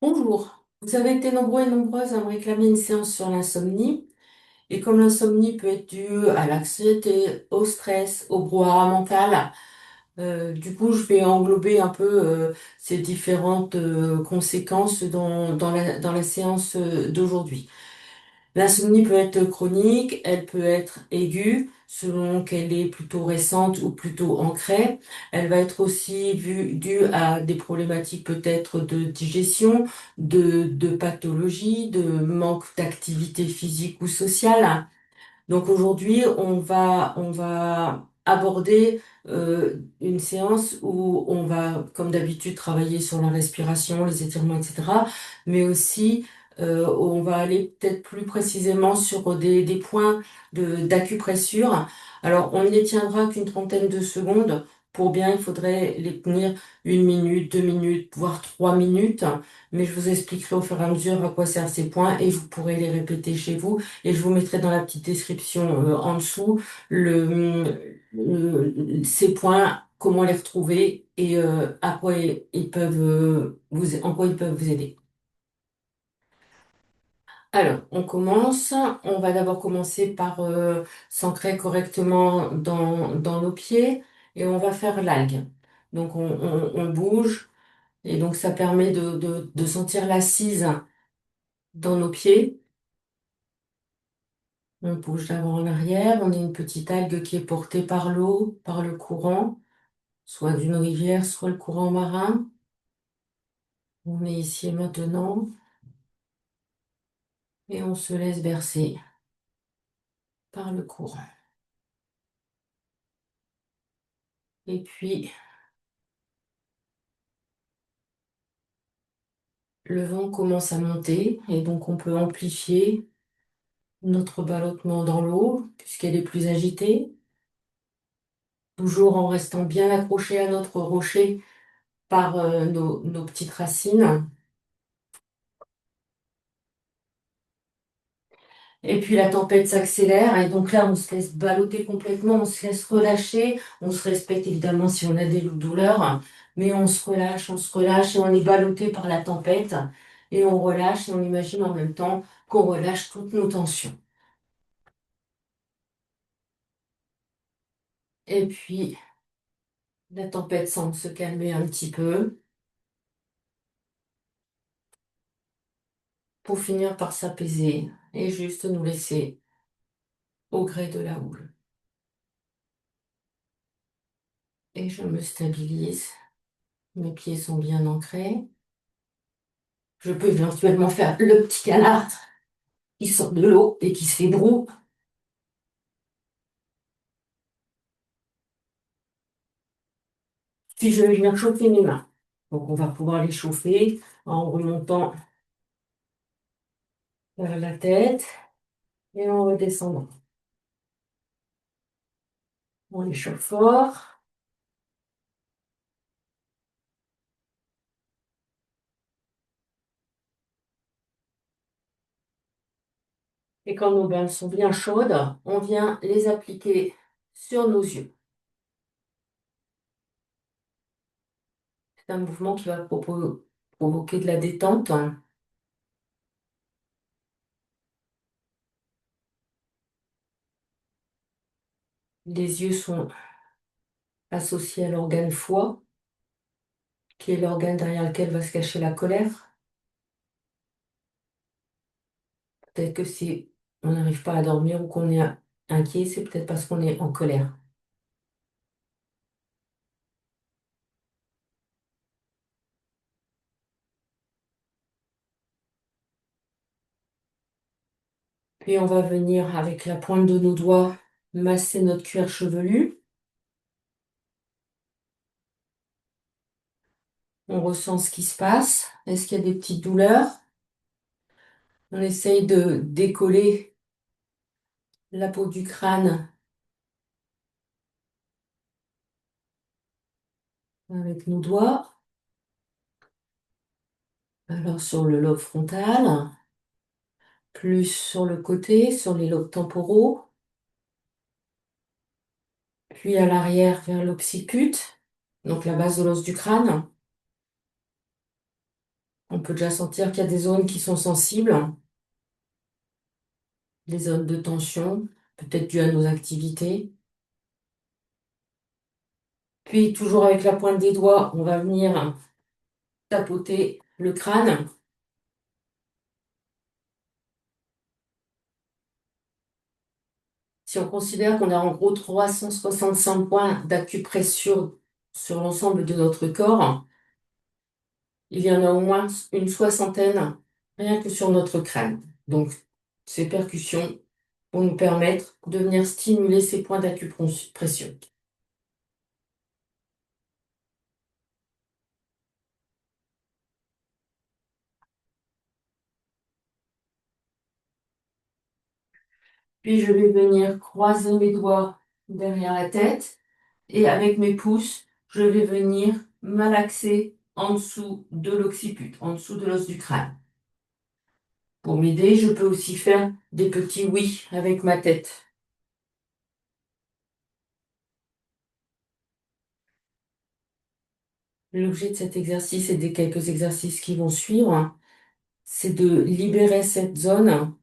Bonjour, vous avez été nombreux et nombreuses à me réclamer une séance sur l'insomnie. Et comme l'insomnie peut être due à l'anxiété, au stress, au brouhaha mental, du coup, je vais englober un peu ces différentes conséquences dans la séance d'aujourd'hui. L'insomnie peut être chronique, elle peut être aiguë, selon qu'elle est plutôt récente ou plutôt ancrée. Elle va être aussi due à des problématiques peut-être de digestion, de pathologie, de manque d'activité physique ou sociale. Donc aujourd'hui, on va aborder une séance où on va, comme d'habitude, travailler sur la respiration, les étirements, etc. Mais aussi, on va aller peut-être plus précisément sur des points d'acupressure. Alors, on ne les tiendra qu'une trentaine de secondes. Pour bien, il faudrait les tenir 1 minute, 2 minutes, voire 3 minutes. Mais je vous expliquerai au fur et à mesure à quoi servent ces points et vous pourrez les répéter chez vous. Et je vous mettrai dans la petite description en dessous ces points, comment les retrouver et à quoi ils peuvent en quoi ils peuvent vous aider. Alors, on commence. On va d'abord commencer par s'ancrer correctement dans nos pieds et on va faire l'algue. Donc, on bouge et donc ça permet de sentir l'assise dans nos pieds. On bouge d'avant en arrière. On a une petite algue qui est portée par l'eau, par le courant, soit d'une rivière, soit le courant marin. On est ici et maintenant et on se laisse bercer par le courant. Et puis, le vent commence à monter et donc on peut amplifier notre ballottement dans l'eau puisqu'elle est plus agitée, toujours en restant bien accroché à notre rocher par nos petites racines. Et puis la tempête s'accélère et donc là on se laisse balloter complètement, on se laisse relâcher, on se respecte évidemment si on a des douleurs, mais on se relâche et on est ballotté par la tempête et on relâche et on imagine en même temps qu'on relâche toutes nos tensions. Et puis la tempête semble se calmer un petit peu pour finir par s'apaiser et juste nous laisser au gré de la houle. Et je me stabilise, mes pieds sont bien ancrés. Je peux éventuellement faire le petit canard qui sort de l'eau et qui se fait brou. Puis je vais venir chauffer mes mains. Donc on va pouvoir les chauffer en remontant vers la tête et en redescendant. On les chauffe fort. Et quand nos mains sont bien chaudes, on vient les appliquer sur nos yeux. C'est un mouvement qui va provoquer de la détente. Les yeux sont associés à l'organe foie, qui est l'organe derrière lequel va se cacher la colère. Peut-être que si on n'arrive pas à dormir ou qu'on est inquiet, c'est peut-être parce qu'on est en colère. Puis on va venir avec la pointe de nos doigts masser notre cuir chevelu. On ressent ce qui se passe. Est-ce qu'il y a des petites douleurs? On essaye de décoller la peau du crâne avec nos doigts. Alors sur le lobe frontal, plus sur le côté, sur les lobes temporaux, puis à l'arrière vers l'occiput, donc la base de l'os du crâne. On peut déjà sentir qu'il y a des zones qui sont sensibles, des zones de tension, peut-être dues à nos activités. Puis, toujours avec la pointe des doigts, on va venir tapoter le crâne. Si on considère qu'on a en gros 365 points d'acupression sur l'ensemble de notre corps, il y en a au moins une soixantaine rien que sur notre crâne. Donc, ces percussions vont nous permettre de venir stimuler ces points d'acupression. Puis, je vais venir croiser mes doigts derrière la tête et avec mes pouces, je vais venir malaxer en dessous de l'occiput, en dessous de l'os du crâne. Pour m'aider, je peux aussi faire des petits oui avec ma tête. L'objet de cet exercice et des quelques exercices qui vont suivre, c'est de libérer cette zone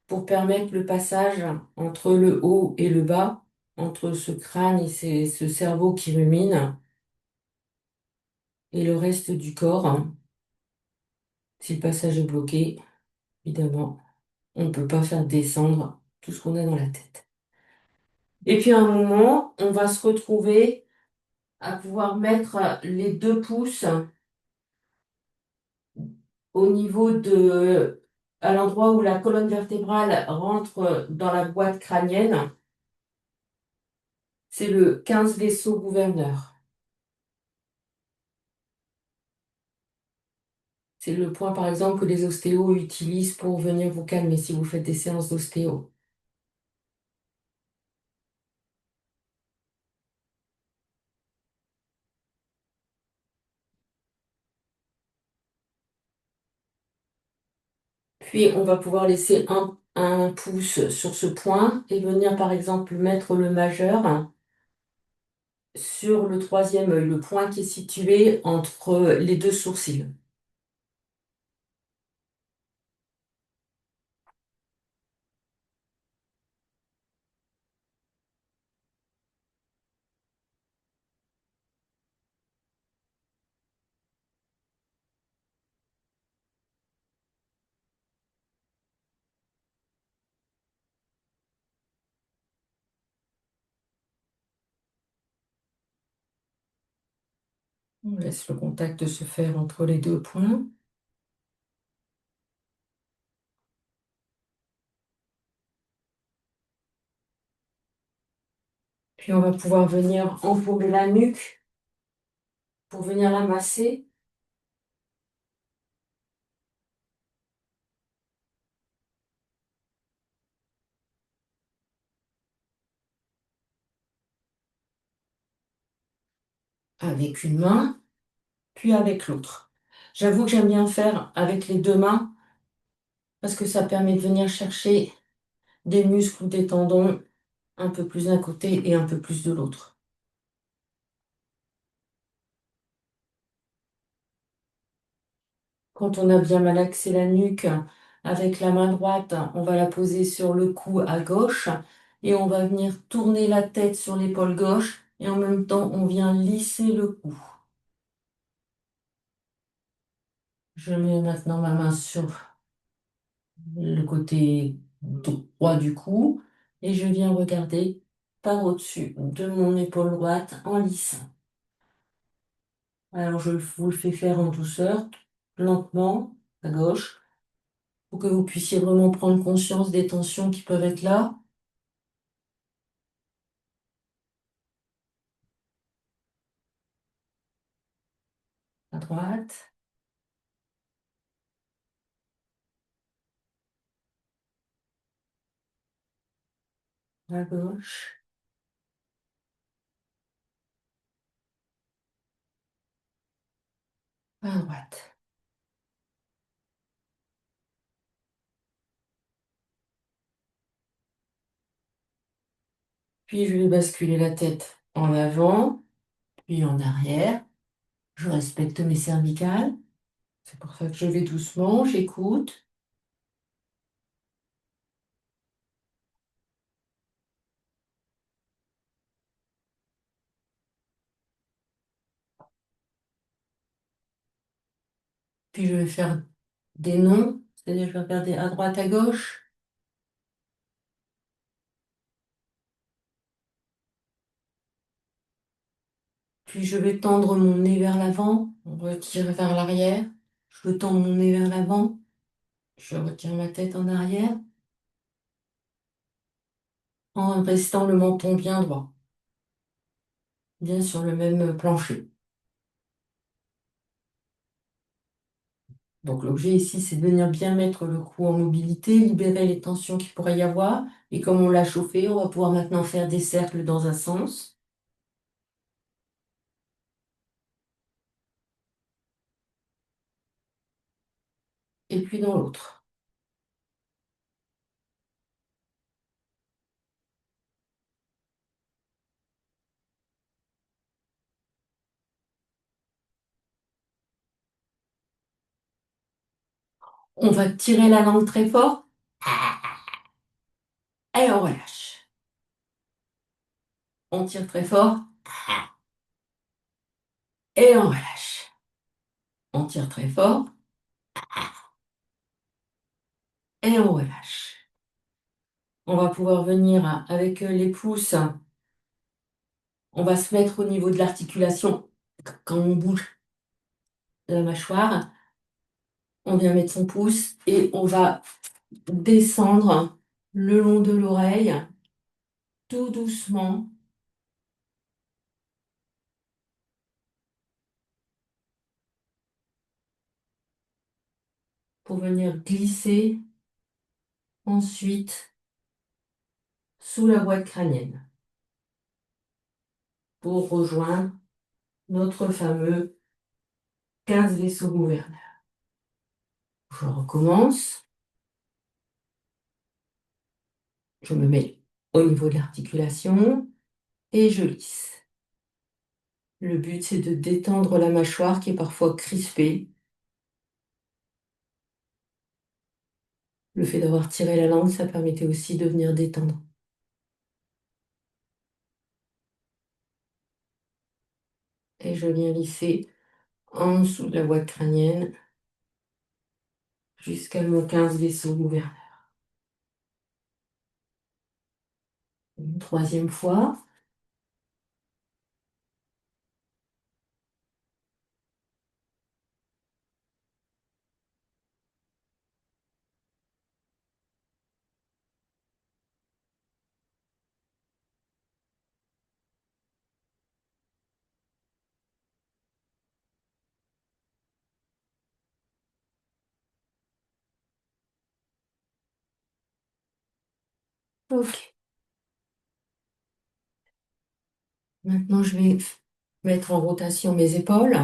pour permettre le passage entre le haut et le bas, entre ce crâne et ce cerveau qui rumine et le reste du corps. Si le passage est bloqué, évidemment, on ne peut pas faire descendre tout ce qu'on a dans la tête. Et puis à un moment, on va se retrouver à pouvoir mettre les deux pouces au niveau à l'endroit où la colonne vertébrale rentre dans la boîte crânienne. C'est le 15 vaisseau gouverneur. C'est le point, par exemple, que les ostéos utilisent pour venir vous calmer si vous faites des séances d'ostéo. Puis, on va pouvoir laisser un pouce sur ce point et venir, par exemple, mettre le majeur sur le troisième œil, le point qui est situé entre les deux sourcils. On laisse le contact se faire entre les deux points. Puis on va pouvoir venir enfourner la nuque pour venir la masser. Avec une main, puis avec l'autre. J'avoue que j'aime bien faire avec les deux mains parce que ça permet de venir chercher des muscles ou des tendons un peu plus d'un côté et un peu plus de l'autre. Quand on a bien malaxé la nuque, avec la main droite, on va la poser sur le cou à gauche et on va venir tourner la tête sur l'épaule gauche et en même temps on vient lisser le cou. Je mets maintenant ma main sur le côté droit du cou et je viens regarder par au-dessus de mon épaule droite en lissant. Alors je vous le fais faire en douceur, lentement, à gauche, pour que vous puissiez vraiment prendre conscience des tensions qui peuvent être là. À droite, à gauche, à droite. Puis je vais basculer la tête en avant, puis en arrière. Je respecte mes cervicales. C'est pour ça que je vais doucement, j'écoute. Puis je vais faire des noms, c'est-à-dire je vais regarder à droite, à gauche. Puis je vais tendre mon nez vers l'avant, retirer vers l'arrière. Je tends mon nez vers l'avant, je retire ma tête en arrière, en restant le menton bien droit, bien sur le même plancher. Donc l'objet ici, c'est de venir bien mettre le cou en mobilité, libérer les tensions qu'il pourrait y avoir. Et comme on l'a chauffé, on va pouvoir maintenant faire des cercles dans un sens et puis dans l'autre. On va tirer la langue très fort et on relâche. On tire très fort et on relâche. On tire très fort et on relâche. On va pouvoir venir avec les pouces. On va se mettre au niveau de l'articulation. Quand on bouge la mâchoire, on vient mettre son pouce et on va descendre le long de l'oreille, tout doucement, pour venir glisser ensuite sous la boîte crânienne, pour rejoindre notre fameux 15 vaisseaux gouverneurs. Je recommence, je me mets au niveau de l'articulation et je lisse. Le but, c'est de détendre la mâchoire qui est parfois crispée. Le fait d'avoir tiré la langue, ça permettait aussi de venir détendre. Et je viens lisser en dessous de la boîte crânienne jusqu'à mon 15 vaisseaux gouverneur. Une troisième fois. Ok. Maintenant, je vais mettre en rotation mes épaules.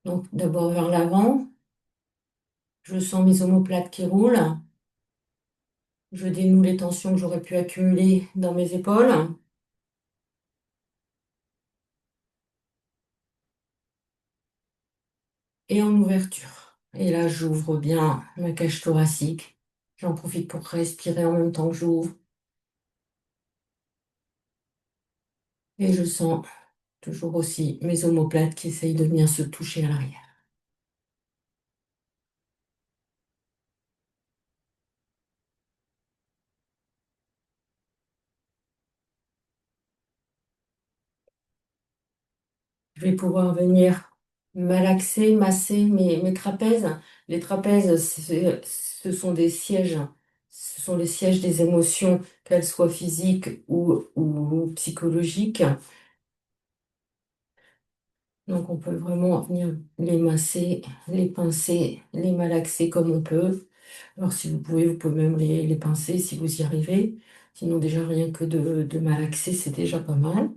Donc, d'abord vers l'avant. Je sens mes omoplates qui roulent. Je dénoue les tensions que j'aurais pu accumuler dans mes épaules. Et en ouverture. Et là, j'ouvre bien ma cage thoracique. J'en profite pour respirer en même temps que j'ouvre. Et je sens toujours aussi mes omoplates qui essayent de venir se toucher à l'arrière. Je vais pouvoir venir malaxer, masser mes trapèzes. Les trapèzes, ce sont des sièges. Ce sont les sièges des émotions, qu'elles soient physiques ou psychologiques. Donc on peut vraiment venir les masser, les pincer, les malaxer comme on peut. Alors si vous pouvez même les pincer si vous y arrivez. Sinon déjà rien que de malaxer, c'est déjà pas mal.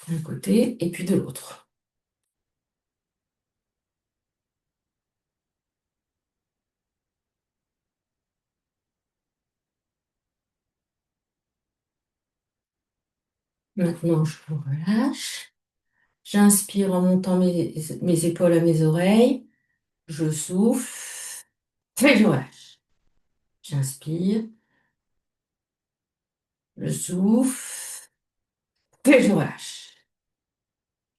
D'un côté et puis de l'autre. Maintenant, je relâche. J'inspire en montant mes épaules à mes oreilles. Je souffle. Et je relâche. J'inspire. Je souffle. Et je relâche.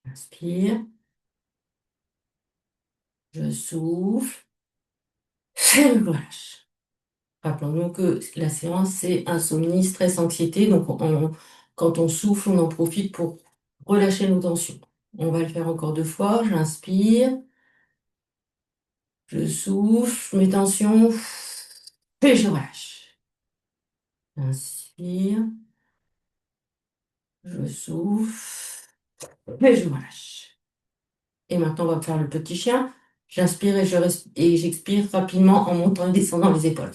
J'inspire. Je souffle. Et je relâche. Rappelons-nous que la séance, c'est insomnie, stress, anxiété. Donc, quand on souffle, on en profite pour relâcher nos tensions. On va le faire encore 2 fois. J'inspire. Je souffle mes tensions. Et je relâche. J'inspire. Je souffle. Et je relâche. Et maintenant, on va faire le petit chien. J'inspire et j'expire rapidement en montant et descendant les épaules.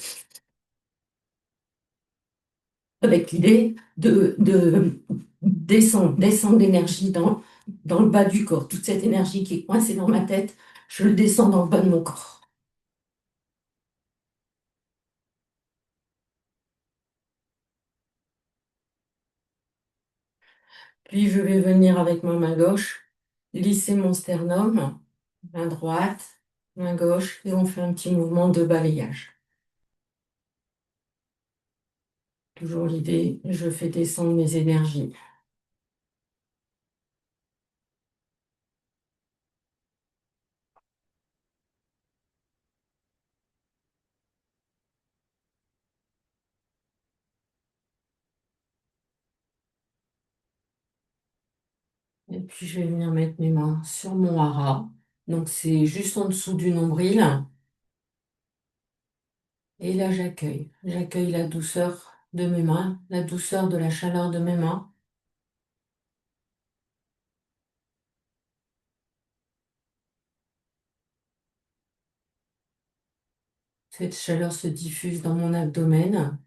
Avec l'idée de descendre l'énergie dans le bas du corps. Toute cette énergie qui est coincée dans ma tête, je le descends dans le bas de mon corps. Puis je vais venir avec ma main gauche lisser mon sternum, main droite, main gauche, et on fait un petit mouvement de balayage. Toujours l'idée, je fais descendre mes énergies. Et puis je vais venir mettre mes mains sur mon hara. Donc c'est juste en dessous du nombril. Et là j'accueille. J'accueille la douceur de mes mains, la douceur de la chaleur de mes mains. Cette chaleur se diffuse dans mon abdomen.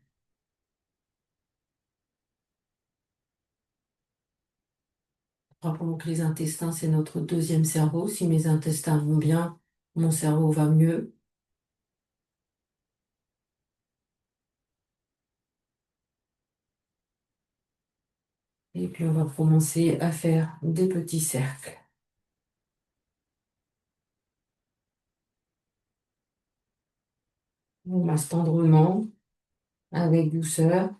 Rappelons que les intestins, c'est notre deuxième cerveau. Si mes intestins vont bien, mon cerveau va mieux. Et puis on va commencer à faire des petits cercles. On masse tendrement, avec douceur.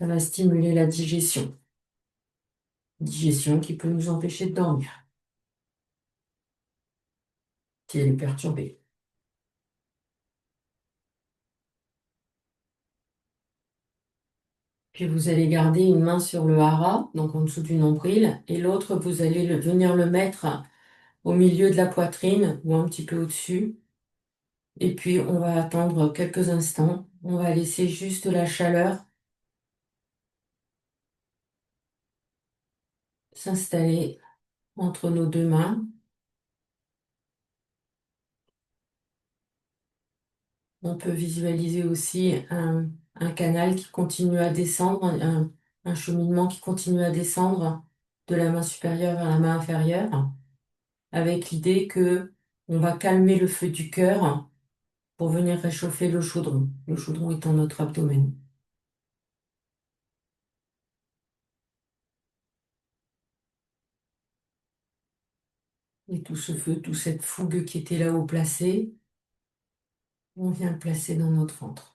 Ça va stimuler la digestion. Digestion qui peut nous empêcher de dormir si elle est perturbée. Puis vous allez garder une main sur le hara, donc en dessous du nombril, et l'autre, vous allez venir le mettre au milieu de la poitrine ou un petit peu au-dessus. Et puis on va attendre quelques instants. On va laisser juste la chaleur s'installer entre nos 2 mains. On peut visualiser aussi un canal qui continue à descendre, un cheminement qui continue à descendre de la main supérieure vers la main inférieure, avec l'idée que on va calmer le feu du cœur pour venir réchauffer le chaudron étant notre abdomen. Et tout ce feu, toute cette fougue qui était là-haut placée, on vient le placer dans notre ventre.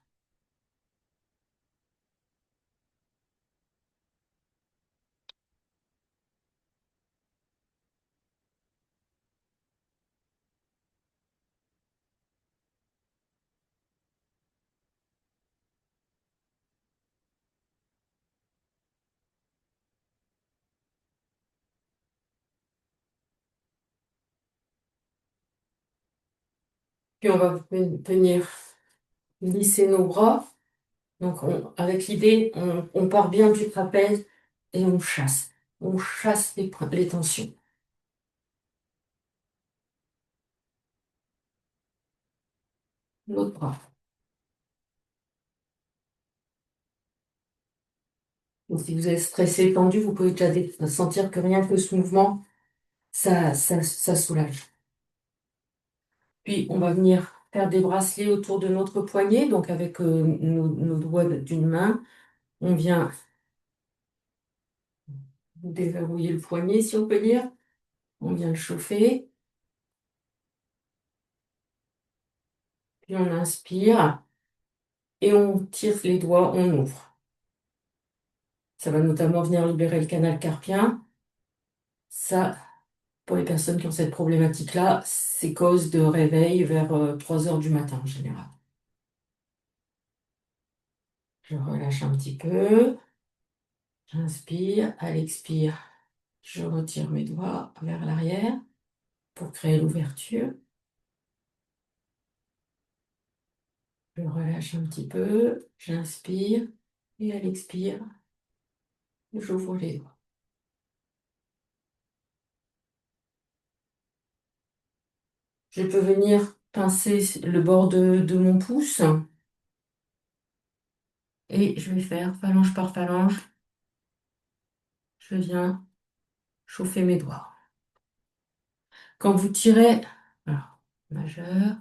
Puis on va venir lisser nos bras. Donc avec l'idée, on part bien du trapèze et on chasse. On chasse les tensions. L'autre bras. Donc, si vous êtes stressé, tendu, vous pouvez déjà sentir que rien que ce mouvement, ça soulage. Puis on va venir faire des bracelets autour de notre poignet. Donc avec nos doigts d'une main, on vient déverrouiller le poignet, si on peut dire. On vient le chauffer, puis on inspire et on tire les doigts, on ouvre. Ça va notamment venir libérer le canal carpien. Ça, pour les personnes qui ont cette problématique-là, c'est cause de réveil vers 3 heures du matin en général. Je relâche un petit peu, j'inspire, à l'expire, je retire mes doigts vers l'arrière pour créer l'ouverture. Je relâche un petit peu, j'inspire et à l'expire, j'ouvre les doigts. Je peux venir pincer le bord de mon pouce et je vais faire phalange par phalange. Je viens chauffer mes doigts. Quand vous tirez, alors, majeur,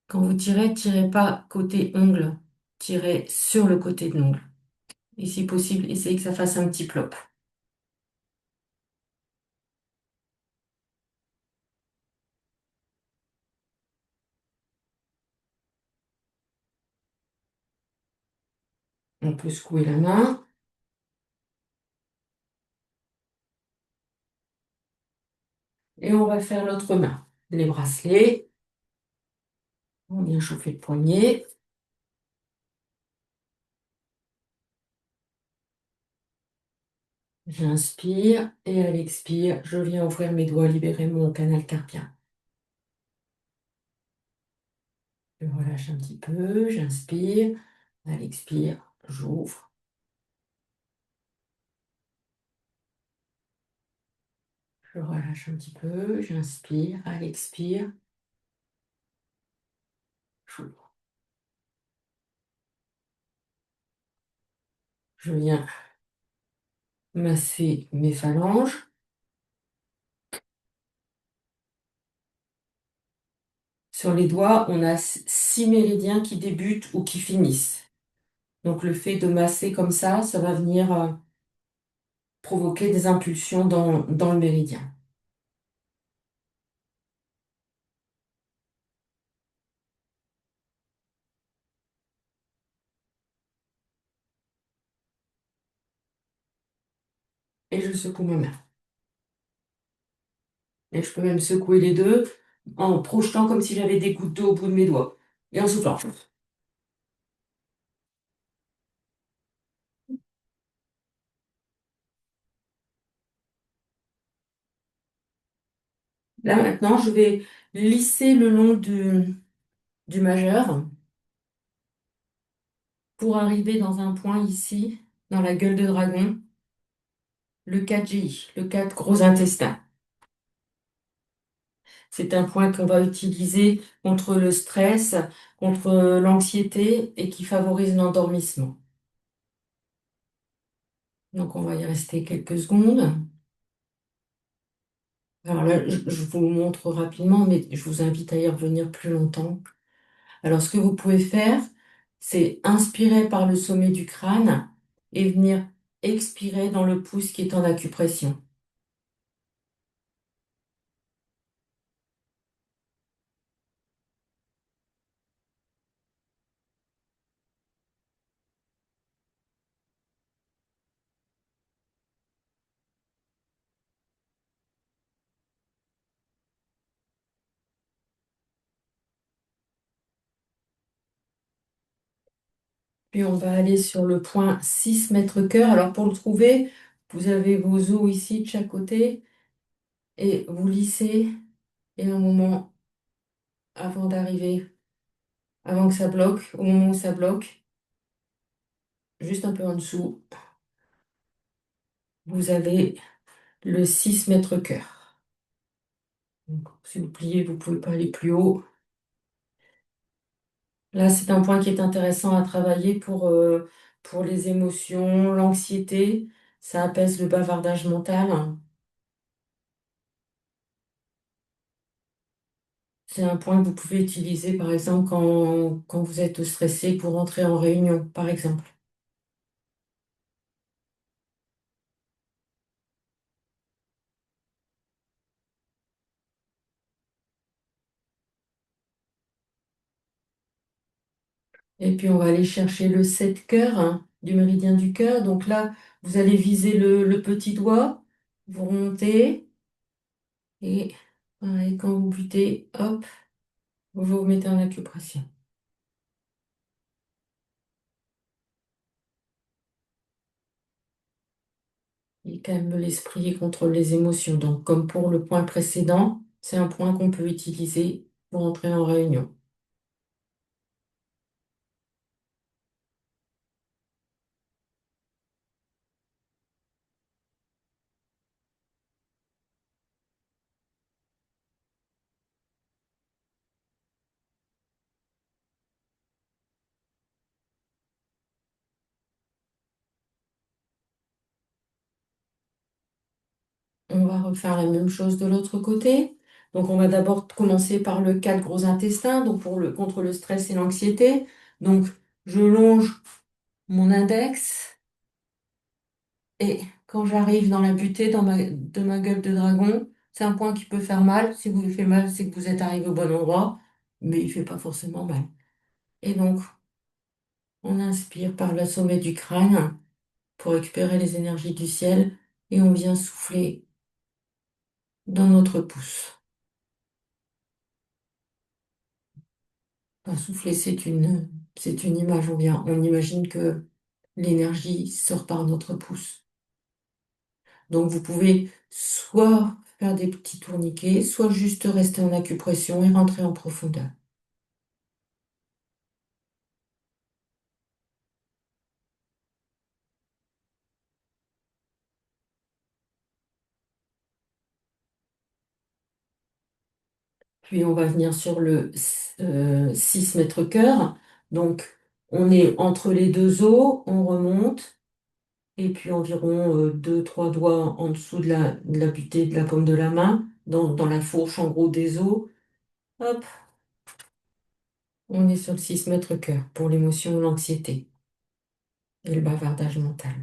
quand vous tirez, tirez pas côté ongle, tirez sur le côté de l'ongle. Et si possible, essayez que ça fasse un petit plop. On peut secouer la main et on va faire l'autre main. Les bracelets, on vient chauffer le poignet. J'inspire et à l'expire, je viens ouvrir mes doigts, libérer mon canal carpien. Je relâche un petit peu, j'inspire, à l'expire, j'ouvre. Je relâche un petit peu, j'inspire, à l'expire, j'ouvre. Je viens masser mes phalanges. Sur les doigts, on a 6 méridiens qui débutent ou qui finissent. Donc le fait de masser comme ça va venir provoquer des impulsions dans le méridien. Et je secoue ma main. Et je peux même secouer les deux en projetant comme si j'avais des gouttes d'eau au bout de mes doigts. Et en soufflant. Là maintenant, je vais lisser le long du majeur pour arriver dans un point ici, dans la gueule de dragon, le 4GI, le 4 gros intestin. C'est un point qu'on va utiliser contre le stress, contre l'anxiété et qui favorise l'endormissement. Donc on va y rester quelques secondes. Alors là, je vous montre rapidement, mais je vous invite à y revenir plus longtemps. Alors ce que vous pouvez faire, c'est inspirer par le sommet du crâne et venir expirer dans le pouce qui est en acupression. Puis on va aller sur le point 6 mètres cœur. Alors pour le trouver, vous avez vos os ici de chaque côté et vous lissez et un moment avant d'arriver, avant que ça bloque, au moment où ça bloque, juste un peu en dessous, vous avez le 6 mètres cœur. Donc, si vous pliez, vous pouvez pas aller plus haut. Là, c'est un point qui est intéressant à travailler pour les émotions, l'anxiété. Ça apaise le bavardage mental. C'est un point que vous pouvez utiliser, par exemple, quand vous êtes stressé pour rentrer en réunion, par exemple. Et puis, on va aller chercher le 7 cœur, hein, du méridien du cœur. Donc là, vous allez viser le petit doigt, vous remontez, et pareil, quand vous butez, hop, vous vous mettez en acupression. Il calme l'esprit et contrôle les émotions. Donc, comme pour le point précédent, c'est un point qu'on peut utiliser pour entrer en réunion. On va refaire la même chose de l'autre côté. Donc, on va d'abord commencer par le 4 gros intestin, donc contre le stress et l'anxiété. Donc, je longe mon index et quand j'arrive dans la butée de ma gueule de dragon, c'est un point qui peut faire mal. Si vous fait mal, c'est que vous êtes arrivé au bon endroit, mais il fait pas forcément mal. Et donc, on inspire par le sommet du crâne pour récupérer les énergies du ciel et on vient souffler dans notre pouce. Enfin, souffler, c'est une image, on imagine que l'énergie sort par notre pouce. Donc vous pouvez soit faire des petits tourniquets, soit juste rester en acupression et rentrer en profondeur. Puis on va venir sur le 6 mètres cœur. Donc on est entre les deux os, on remonte, et puis environ 2-3 doigts en dessous de la butée de la paume de la main, dans la fourche en gros des os. Hop, on est sur le 6 mètres cœur pour l'émotion, l'anxiété et le bavardage mental.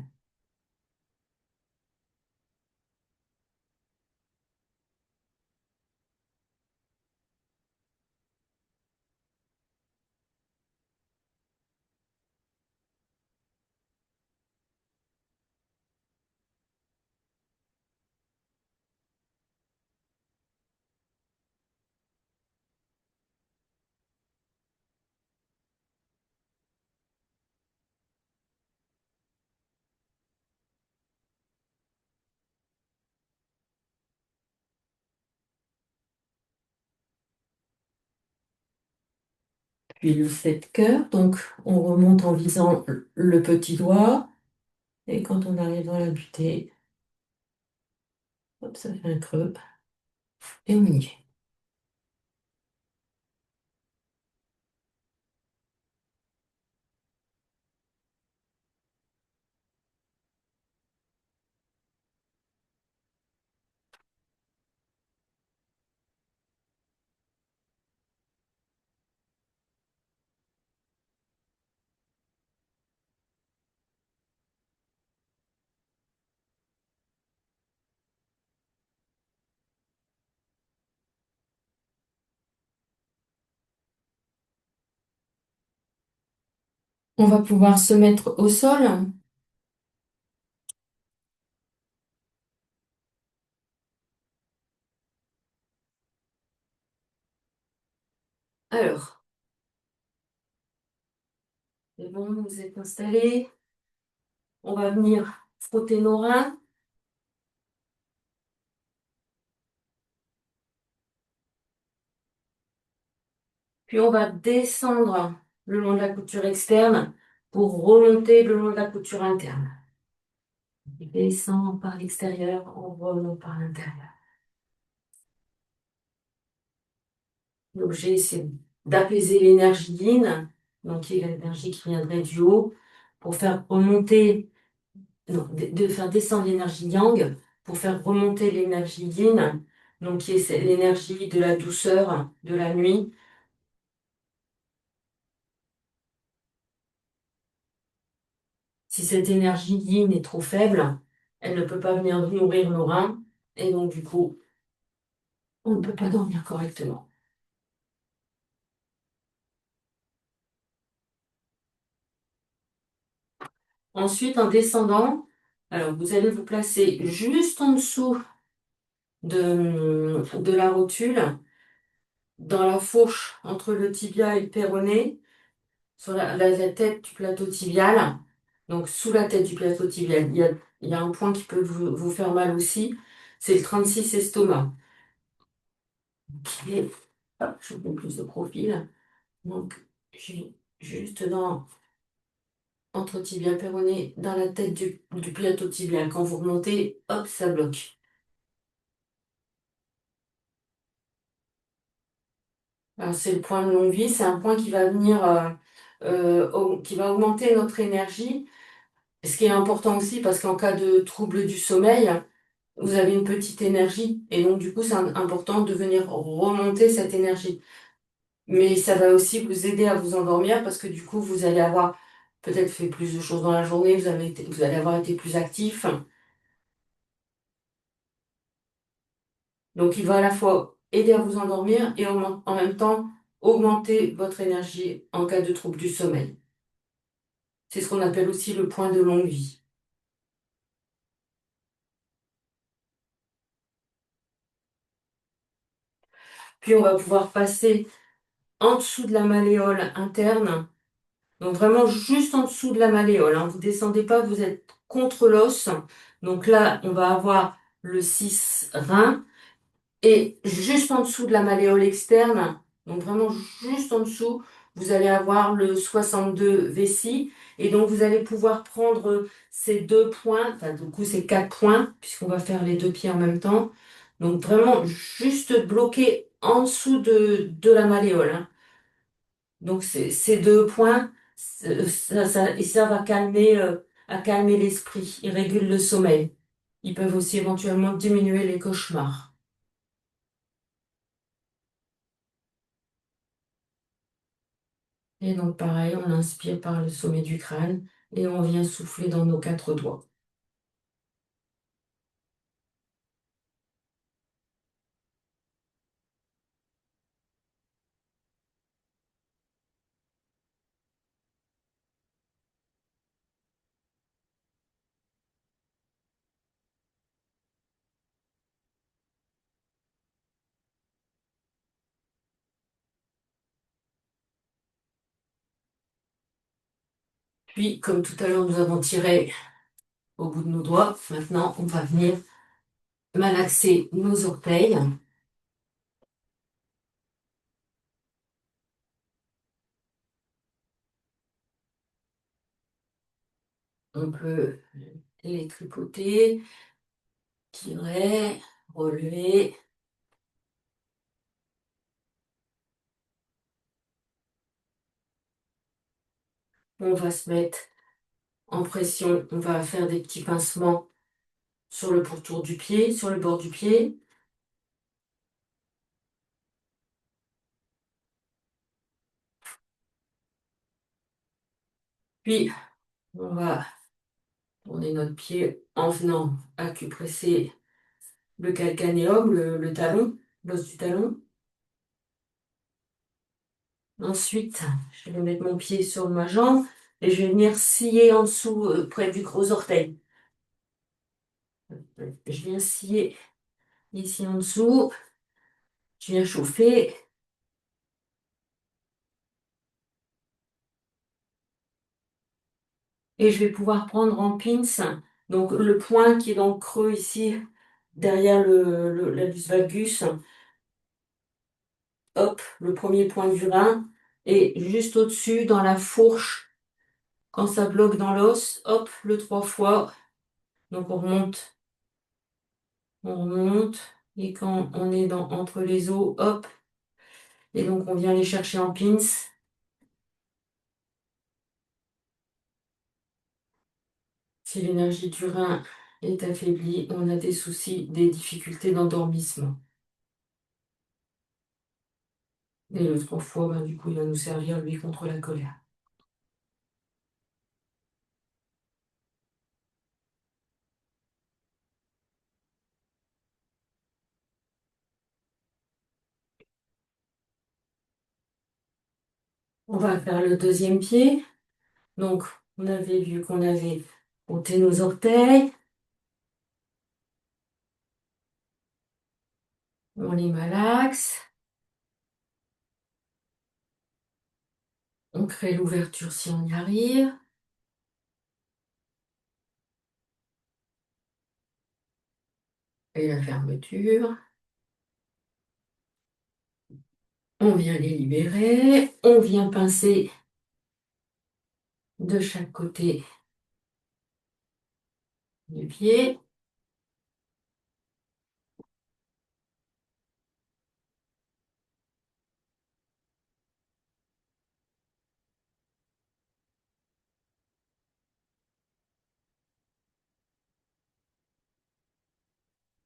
Puis le 7 cœur, donc on remonte en visant le petit doigt, et quand on arrive dans la butée, hop, ça fait un creux, et on y est. On va pouvoir se mettre au sol. Alors, c'est bon, vous êtes installés. On va venir frotter nos reins, puis on va descendre le long de la couture externe pour remonter le long de la couture interne. On descend par l'extérieur, on remonte par l'intérieur. L'objet, c'est d'apaiser l'énergie yin, donc qui est l'énergie qui viendrait du haut, pour faire remonter, non, de faire descendre l'énergie yang, pour faire remonter l'énergie yin, donc qui est l'énergie de la douceur de la nuit. Si cette énergie yin est trop faible, elle ne peut pas venir nourrir nos reins, et donc du coup, on ne peut pas dormir correctement. Ensuite, en descendant, alors vous allez vous placer juste en dessous de la rotule, dans la fourche entre le tibia et le péroné, sur la tête du plateau tibial. Donc sous la tête du plateau tibial, il y a un point qui peut vous faire mal aussi, c'est le 36 estomac, qui est, hop, je vous mets plus de profil. Donc juste entre tibia péroné, dans la tête du plateau tibial. Quand vous remontez, hop, ça bloque. Alors, c'est le point de longue-vie, c'est un point qui va venir, qui va augmenter notre énergie. Ce qui est important aussi parce qu'en cas de trouble du sommeil, vous avez une petite énergie et donc du coup c'est important de venir remonter cette énergie. Mais ça va aussi vous aider à vous endormir parce que du coup vous allez avoir peut-être fait plus de choses dans la journée, vous allez avoir été plus actif. Donc il va à la fois aider à vous endormir et en même temps augmenter votre énergie en cas de trouble du sommeil. C'est ce qu'on appelle aussi le point de longue vie. Puis on va pouvoir passer en dessous de la malléole interne. Donc vraiment juste en dessous de la malléole, hein. Vous descendez pas, vous êtes contre l'os. Donc là, on va avoir le 6 rein et juste en dessous de la malléole externe, donc vraiment juste en dessous, vous allez avoir le 62 vessie et donc vous allez pouvoir prendre ces deux points, enfin du coup ces quatre points puisqu'on va faire les deux pieds en même temps. Donc vraiment juste bloqué en dessous de la malléole, hein. Donc ces deux points, ils servent à calmer l'esprit, ils régulent le sommeil. Ils peuvent aussi éventuellement diminuer les cauchemars. Et donc pareil, on inspire par le sommet du crâne et on vient souffler dans nos quatre doigts. Puis, comme tout à l'heure, nous avons tiré au bout de nos doigts, maintenant on va venir malaxer nos orteils. On peut les tripoter, tirer, relever. On va se mettre en pression, on va faire des petits pincements sur le pourtour du pied, sur le bord du pied. Puis, on va tourner notre pied en venant acupresser le calcanéum, le talon, l'os du talon. Ensuite, je vais mettre mon pied sur ma jambe et je vais venir scier en dessous, près du gros orteil. Je viens scier ici en dessous, je viens chauffer et je vais pouvoir prendre en pince, donc le point qui est dans le creux ici, derrière l'alus valgus, hop, le premier point du rein, et juste au-dessus, dans la fourche, quand ça bloque dans l'os, hop, le trois fois. Donc on remonte, et quand on est entre les os, hop, et donc on vient les chercher en pince. Si l'énergie du rein est affaiblie, on a des soucis, des difficultés d'endormissement. Et le 3 fois, ben, du coup, il va nous servir, lui, contre la colère. On va faire le deuxième pied. Donc, on avait vu qu'on avait compté nos orteils. On les malaxe. On crée l'ouverture si on y arrive. Et la fermeture. On vient les libérer. On vient pincer de chaque côté du pied.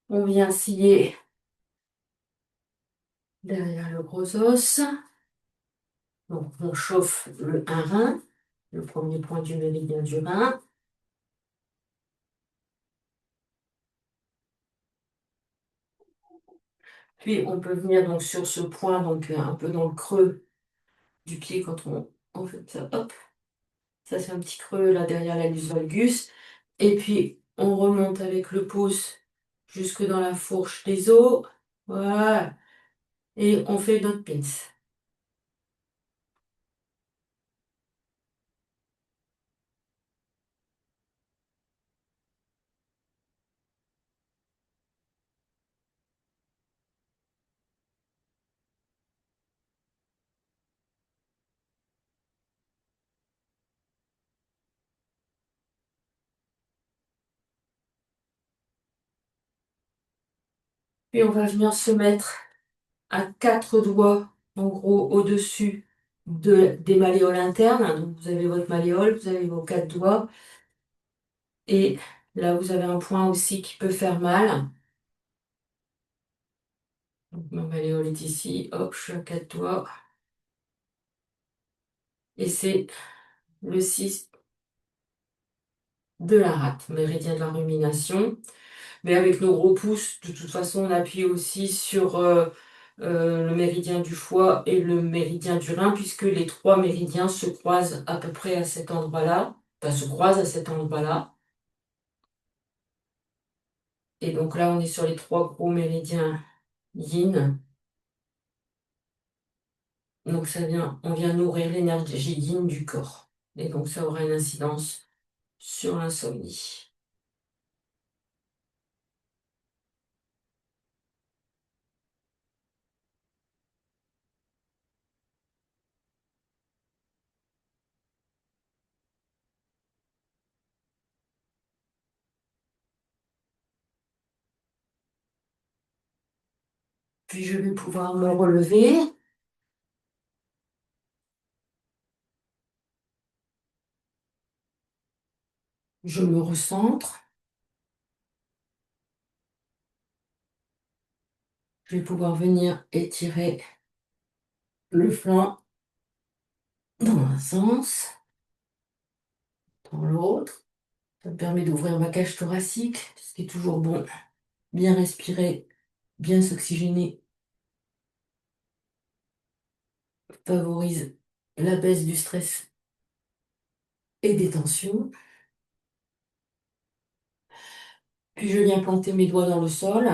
On vient scier derrière le gros os. Donc, on chauffe un rein, le premier point du méridien du rein. Puis, on peut venir donc sur ce point, donc un peu dans le creux du pied quand on fait ça. Hop, ça c'est un petit creux là derrière l'anus valgus. Et puis, on remonte avec le pouce jusque dans la fourche des os. Voilà. Et on fait notre pins. Puis, on va venir se mettre à 4 doigts, en gros, au-dessus des malléoles internes. Donc, vous avez votre malléole, vous avez vos 4 doigts. Et là, vous avez un point aussi qui peut faire mal. Donc, ma malléole est ici. Hop, je suis à 4 doigts. Et c'est le 6 de la rate, méridien de la rumination. Mais avec nos gros pouces, de toute façon, on appuie aussi sur le méridien du foie et le méridien du rein, puisque les 3 méridiens se croisent à peu près à cet endroit-là. Enfin, se croisent à cet endroit-là. Et donc là, on est sur les 3 gros méridiens yin. Donc on vient nourrir l'énergie yin du corps. Et donc ça aura une incidence sur l'insomnie. Puis je vais pouvoir me relever. Je me recentre. Je vais pouvoir venir étirer le flanc dans un sens, dans l'autre. Ça me permet d'ouvrir ma cage thoracique, ce qui est toujours bon. Bien respirer, bien s'oxygéner, favorise la baisse du stress et des tensions. Puis je viens planter mes doigts dans le sol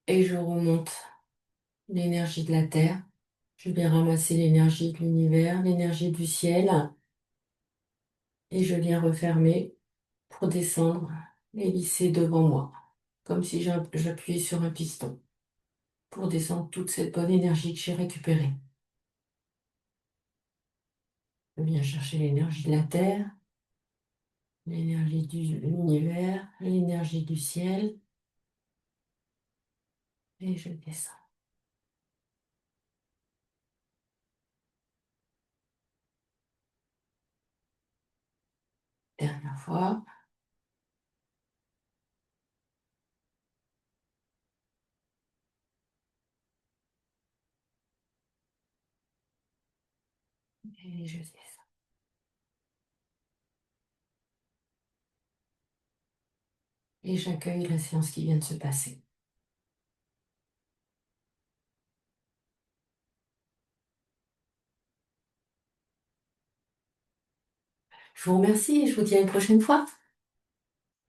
et je remonte l'énergie de la terre. Je viens ramasser l'énergie de l'univers, l'énergie du ciel et je viens refermer pour descendre et lisser devant moi, comme si j'appuyais sur un piston pour descendre toute cette bonne énergie que j'ai récupérée. Je viens chercher l'énergie de la terre, l'énergie de l'univers, l'énergie du ciel et je descends. Dernière fois. Et je sais ça. Et j'accueille la séance qui vient de se passer. Je vous remercie et je vous dis à une prochaine fois.